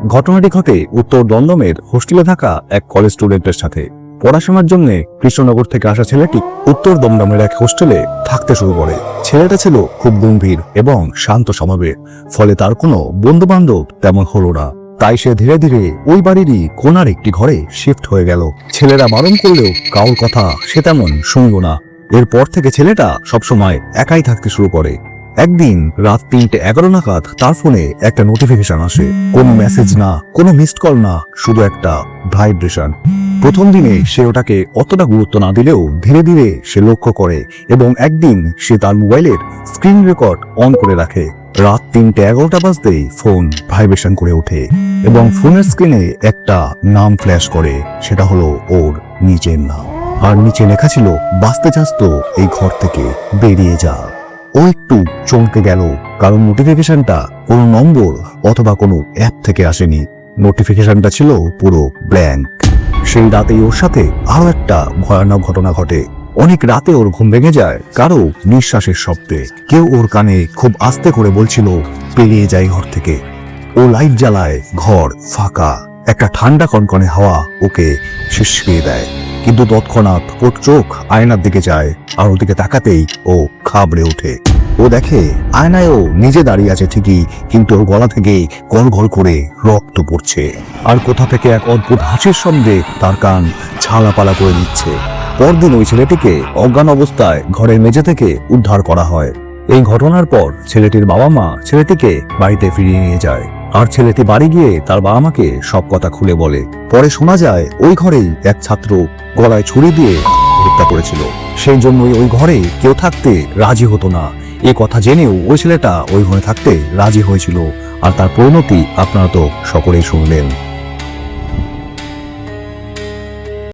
ঘটনাটি ঘটে উত্তর দমদমের হোস্টেলে থাকা এক কলেজ স্টুডেন্টের সাথে। পড়াশোনার জন্য কৃষ্ণনগর থেকে আসা ছেলেটি উত্তর দমদমের এক হোস্টেলে থাকতে শুরু করে। ছেলেটা ছিল খুব গম্ভীর এবং শান্ত স্বভাবের, ফলে তার কোনো বন্ধু বান্ধব তেমন হলো না। তাই সে ধীরে ধীরে ওই বাড়িরই কোনার একটি ঘরে শিফট হয়ে গেল। ছেলেরা বারণ করলেও কারোর কথা সে তেমন শুনল না। এরপর থেকে ছেলেটা সবসময় একাই থাকতে শুরু করে। একদিন রাত 3:11 নাগাদ তার ফোনে একটা নোটিফিকেশন আসে। কোনো মেসেজ না, কোনো মিসড কল না, শুধু একটা ভাইব্রেশন। প্রথম দিনে সে ওটাকে অতটা গুরুত্ব না দিলেও ধীরে ধীরে সে লক্ষ্য করে এবং একদিন সে তার মোবাইলের স্ক্রিন রেকর্ড অন করে রাখে। রাত 3:11 বাজতেই ফোন ভাইব্রেশন করে ওঠে এবং ফোনের স্ক্রিনে একটা নাম ফ্ল্যাশ করে। সেটা হলো ওর নিজের নাম, আর নিচে লেখা ছিল, বাঁচতে চাস তো এই ঘর থেকে বেরিয়ে যা। ও একটু চমকে গেল, কারণ নোটিফিকেশনটা কোনো নম্বর অথবা কোনো অ্যাপ থেকে আসেনি। নোটিফিকেশনটা ছিল পুরো ব্ল্যাঙ্ক। সেই রাতেই ওর সাথে আরো একটা ভয়ানক ঘটনা ঘটে। অনেক রাতে ওর ঘুম ভেঙে যায় কারো নিঃশ্বাসের শব্দে। কেউ ওর কানে খুব আস্তে করে বলছিল, বেরিয়ে যায় ঘর থেকে। ও লাইট জ্বালায়, ঘর ফাঁকা। একটা ঠান্ডা কনকনে হাওয়া ওকে শিশিয়ে দেয়, কিন্তু তৎক্ষণাৎ ওর চোখ আয়নার দিকে যায়, আর ওদিকে তাকাতেই ও ঘাবড়ে ওঠে। ও দেখে আয়নায়ও নিজে দাঁড়িয়ে আছে ঠিকই, কিন্তু ওর গলা থেকে গড়গড় করে রক্ত পড়ছে, আর কোথা থেকে এক অদ্ভুত হাসির শব্দে তার কান ছালাপালা করে দিচ্ছে। পরদিন ওই ছেলেটিকে অজ্ঞান অবস্থায় ঘরের মেঝে থেকে উদ্ধার করা হয়। এই ঘটনার পর ছেলেটির বাবা মা ছেলেটিকে বাড়িতে ফিরিয়ে নিয়ে যায়, আর ছেলেটি বাড়ি গিয়ে তার বাবা মাকে সব কথা খুলে বলে। পরে শোনা যায় ওই ঘরেই এক ছাত্র গলায় ছুরি দিয়ে হত্যা করেছিল। সেই জন্যই ওই ঘরে কেউ থাকতে রাজি হতো না। এ কথা জেনেও ওই ছেলেটা ওই ঘরে থাকতে রাজি হয়েছিল, আর তার পরিণতি আপনারা তো সকলেই শুনলেন।